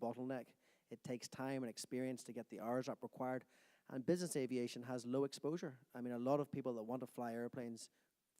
bottleneck. It takes time and experience to get the hours up required. And business aviation has low exposure. I mean, a lot of people that want to fly airplanes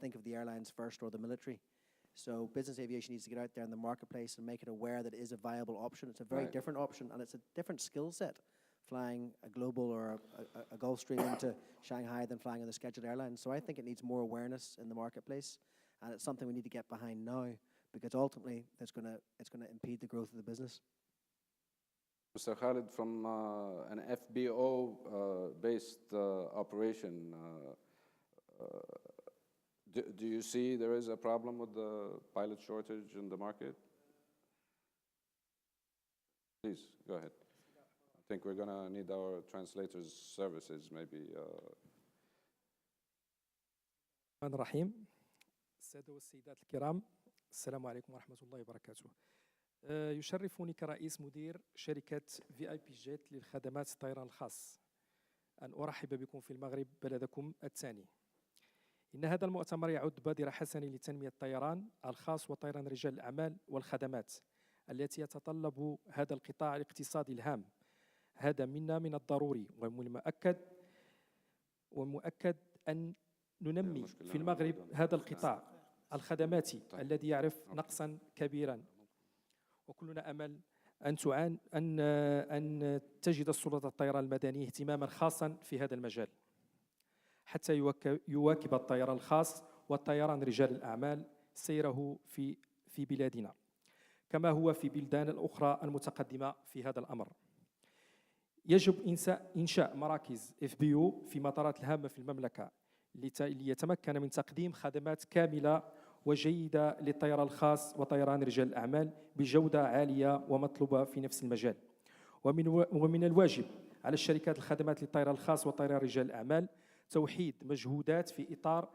think of the airlines first or the military. So business aviation needs to get out there in the marketplace and make it aware that it is a viable option. It's a very different option, and it's a different skill set, flying a Global or a Gulfstream into Shanghai than flying on the scheduled airlines. So I think it needs more awareness in the marketplace, and it's something we need to get behind now, because ultimately it's going to impede the growth of the business. Mr. Khalid, from an FBO-based operation, do you see there is a problem with the pilot shortage in the market? Please, go ahead. I think we're going to need our translators' services, maybe. الرحمن الرحيم. السادة والسيدات الكرام، السلام عليكم ورحمة الله وبركاته. يشرفني كرئيس مدير شركة VIP جيت للخدمات الطيران الخاص أن أرحب بكم في المغرب بلدكم الثاني. إن هذا المؤتمر يعد بادرة حسنة لتنمية الطيران الخاص وطيران رجال الأعمال والخدمات التي يتطلب هذا القطاع الاقتصادي الهام. هذا من الضروري ومؤكد أن ننمي في المغرب هذا القطاع الخدماتي الذي يعرف نقصا كبيرا، وكلنا أمل أن تجد السلطة الطيران المدني اهتماما خاصا في هذا المجال حتى يواكب الطيران الخاص والطيران رجال الأعمال سيره في بلادنا كما هو في بلدان الأخرى المتقدمة في هذا الأمر. يجب إنشاء مراكز FBO في مطارات الهامة في المملكة ليتمكن من تقديم خدمات كاملة وجيدة للطيران الخاص وطيران رجال الأعمال بجودة عالية ومطلوبة في نفس المجال. ومن الواجب على الشركات الخدمات للطيران الخاص وطيران رجال الأعمال توحيد مجهودات في إطار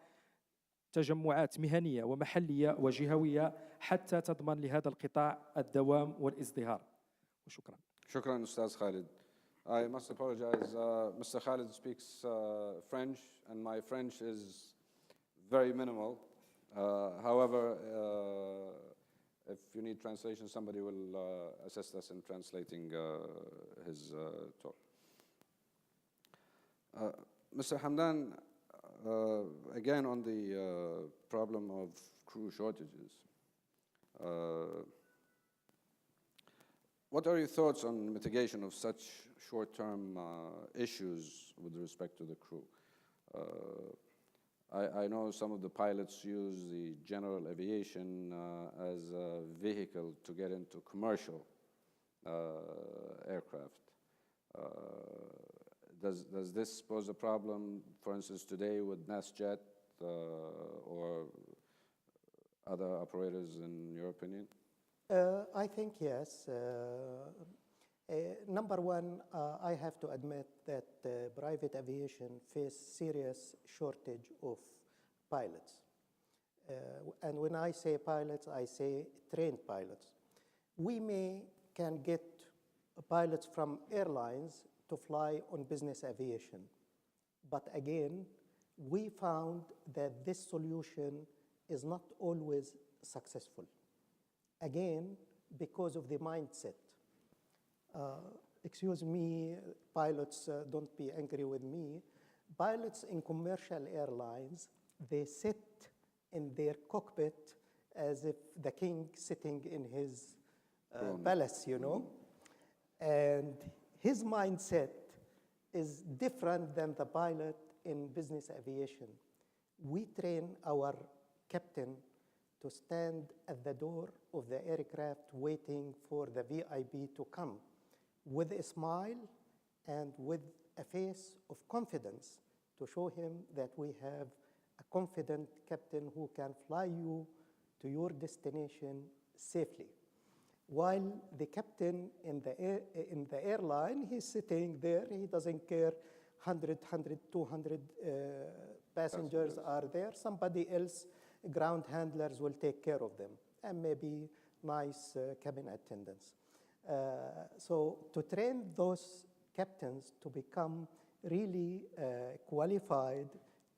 تجمعات مهنية ومحلية وجهوية حتى تضمن لهذا القطاع الدوام والازدهار. وشكرا. شكرا أستاذ خالد. I must apologize. Mr. Khalid speaks French, and my French is very minimal. However, if you need translation, somebody will assist us in translating his talk. Mr. Hamdan, again on the problem of crew shortages, what are your thoughts on mitigation of such short-term issues with respect to the crew? I know some of the pilots use the general aviation as a vehicle to get into commercial aircraft. Does this pose a problem, for instance, today with NasJet or other operators, in your opinion? I think yes. Number one, I have to admit that private aviation faces serious shortage of pilots. And when I say pilots, I say trained pilots. We can get pilots from airlines to fly on business aviation. But again, we found that this solution is not always successful. Again, because of the mindset. Excuse me, pilots, don't be angry with me. Pilots in commercial airlines, they sit in their cockpit as if the king sitting in his palace, you know. And his mindset is different than the pilot in business aviation. We train our captain to stand at the door of the aircraft waiting for the VIP to come with a smile and with a face of confidence to show him that we have a confident captain who can fly you to your destination safely. While the captain in the airline, he's sitting there, he doesn't care, 100, 200 passengers are there. Somebody else, ground handlers will take care of them, and maybe nice cabin attendants. So to train those captains to become really qualified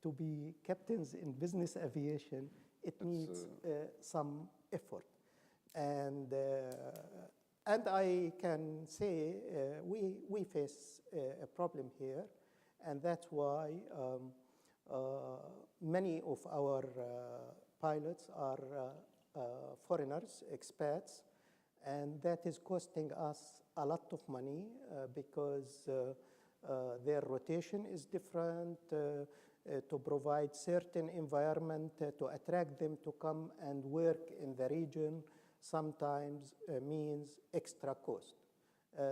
to be captains in business aviation, it needs some effort. And And I can say we face a problem here, and that's why many of our pilots are foreigners, expats, and that is costing us a lot of money because their rotation is different, to provide certain environment, to attract them to come and work in the region sometimes means extra cost.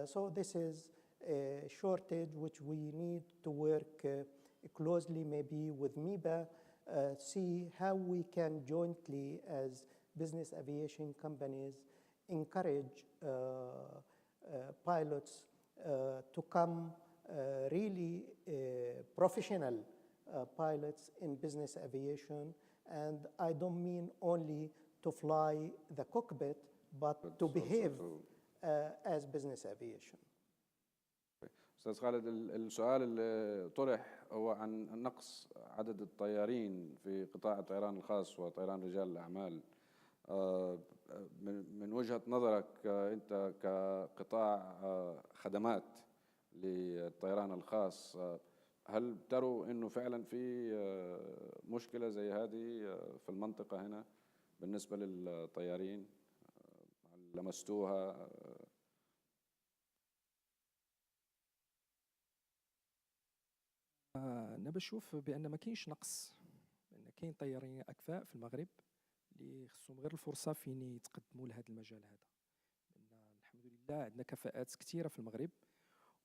So this is a shortage which we need to work closely maybe with MEBA, see how we can jointly as business aviation companies encourage pilots to come really professional pilots in business aviation. And I don't mean only to fly the cockpit, but to behave as business aviation. أستاذ خالد، السؤال اللي طرح هو عن نقص عدد الطيارين في قطاع الطيران الخاص وطيران رجال الأعمال. من وجهة نظرك أنت كقطاع خدمات للطيران الخاص، هل تروا أنه فعلا في مشكلة زي هذه في المنطقة هنا بالنسبة للطيارين؟ لمستوها؟ أنا بشوف بأن ما كاينش نقص، بأن كاين طيارين أكفاء في المغرب اللي خصهم غير الفرصة فين يتقدموا لهذا المجال هذا. لأن الحمد لله عندنا كفاءات كثيرة في المغرب،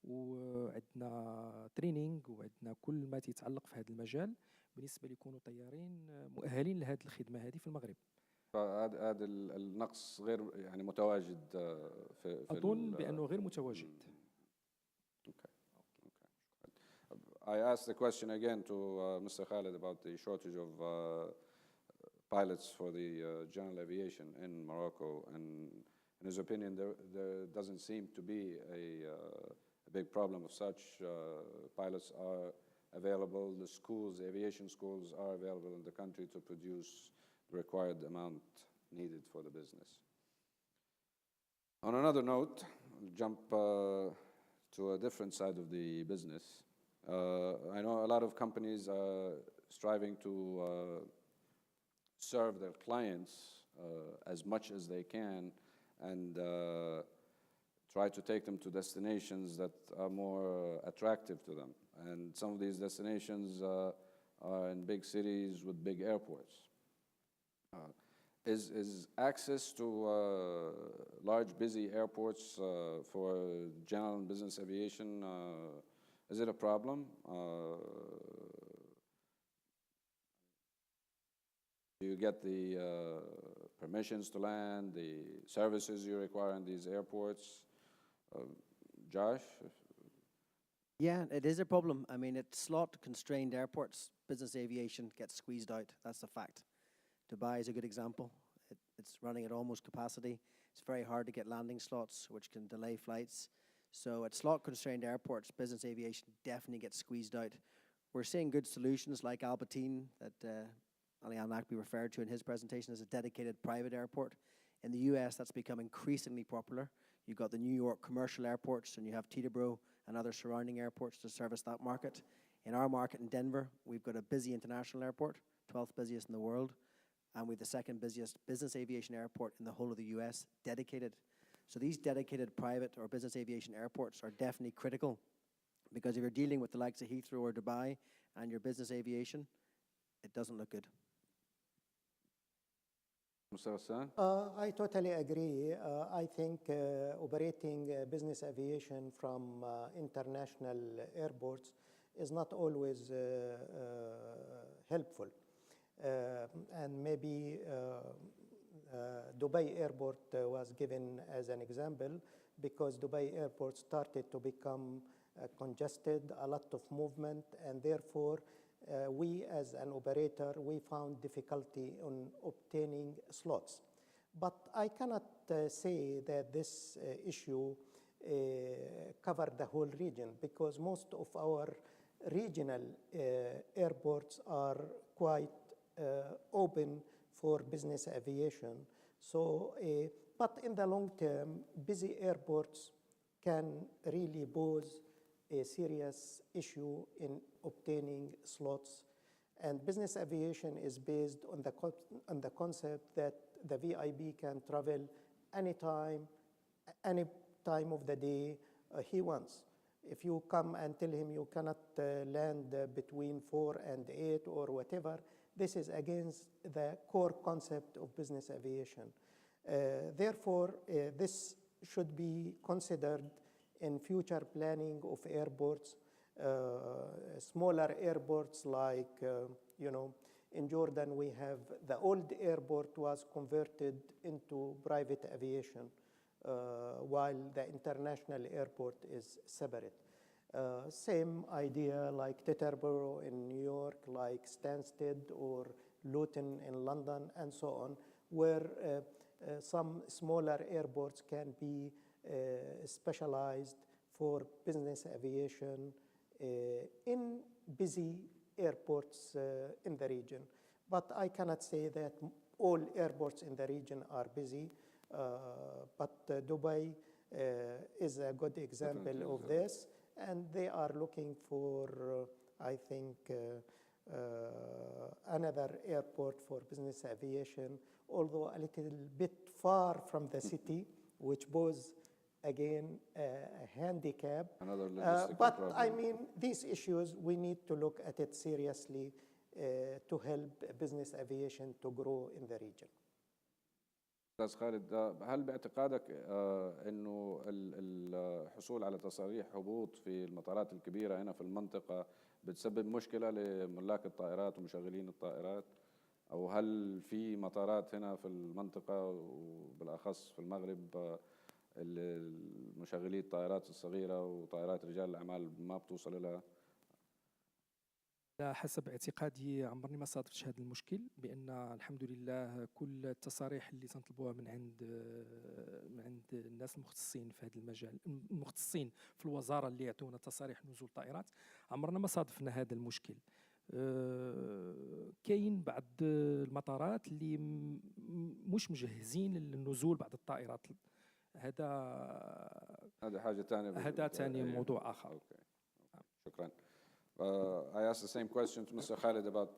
وعندنا ترينينغ، وعندنا كل ما يتعلق في هذا المجال بالنسبة ليكونوا طيارين مؤهلين لهذه الخدمة هذه في المغرب. فهذا النقص غير يعني متواجد في أظن بأنه غير متواجد. I asked the question again to Mr. Khalid about the shortage of pilots for the general aviation in Morocco, and in his opinion, there doesn't seem to be a big problem of such. Pilots are available. The schools, the aviation schools, are available in the country to produce the required amount needed for the business. On another note, I'll jump to a different side of the business. I know a lot of companies are striving to serve their clients as much as they can and try to take them to destinations that are more attractive to them. And some of these destinations are in big cities with big airports. Is access to large, busy airports for general and business aviation, is it a problem? Do you get the permissions to land, the services you require in these airports? Josh? Yeah, it is a problem. I mean, at slot-constrained airports, business aviation gets squeezed out. That's a fact. Dubai is a good example. It's running at almost capacity. It's very hard to get landing slots, which can delay flights. So at slot-constrained airports, business aviation definitely gets squeezed out. We're seeing good solutions like Albertine that Ali Al-Nakbi referred to in his presentation as a dedicated private airport. In the US, that's become increasingly popular. You've got the New York commercial airports, and you have Teterboro and other surrounding airports to service that market. In our market in Denver, we've got a busy international airport, 12th busiest in the world, and we're the second busiest business aviation airport in the whole of the US, dedicated. So these dedicated private or business aviation airports are definitely critical, because if you're dealing with the likes of Heathrow or Dubai and your business aviation, it doesn't look good. I totally agree. I think operating business aviation from international airports is not always helpful. And maybe Dubai Airport was given as an example because Dubai Airport started to become congested, a lot of movement, and therefore we as an operator, we found difficulty in obtaining slots. But I cannot say that this issue covered the whole region, because most of our regional airports are quite open for business aviation. So but in the long term, busy airports can really pose a serious issue in obtaining slots. And business aviation is based on the concept that the VIP can travel anytime, any time of the day he wants. If you come and tell him you cannot land between 4 and 8 or whatever, this is against the core concept of business aviation. Therefore, this should be considered in future planning of airports, smaller airports like, in Jordan we have the old airport was converted into private aviation, while the international airport is separate. Same idea like Teterboro in New York, like Stansted or Luton in London, and so on, where some smaller airports can be specialized for business aviation in busy airports in the region. But I cannot say that all airports in the region are busy, but Dubai is a good example of this, and they are looking for, I think, another airport for business aviation, although a little bit far from the city, which poses again a handicap. Another logistical but problem. I mean, these issues, we need to look at it seriously to help business aviation to grow in the region. أستاذ خالد، هل باعتقادك أنه الحصول على تصاريح هبوط في المطارات الكبيرة هنا في المنطقة بتسبب مشكلة لملاك الطائرات ومشغلين الطائرات؟ أو هل في مطارات هنا في المنطقة وبالأخص في المغرب مشغلي الطائرات الصغيرة وطائرات رجال الأعمال ما بتوصل لها؟ على حسب اعتقادي عمرني ما صادفتش هذا المشكل، بان الحمد لله كل التصاريح اللي تنطلبوها من عند الناس المختصين في هذا المجال، المختصين في الوزاره اللي يعطونا تصاريح نزول طائرات، عمرنا ما صادفنا هذا المشكل. كاين بعض المطارات اللي مش مجهزين للنزول بعض الطائرات، هذا حاجة ثانية، هذا ثاني موضوع آخر. أوكي. شكرا. I asked the same question to Mr. Khalid about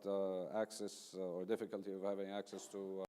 access or difficulty of having access to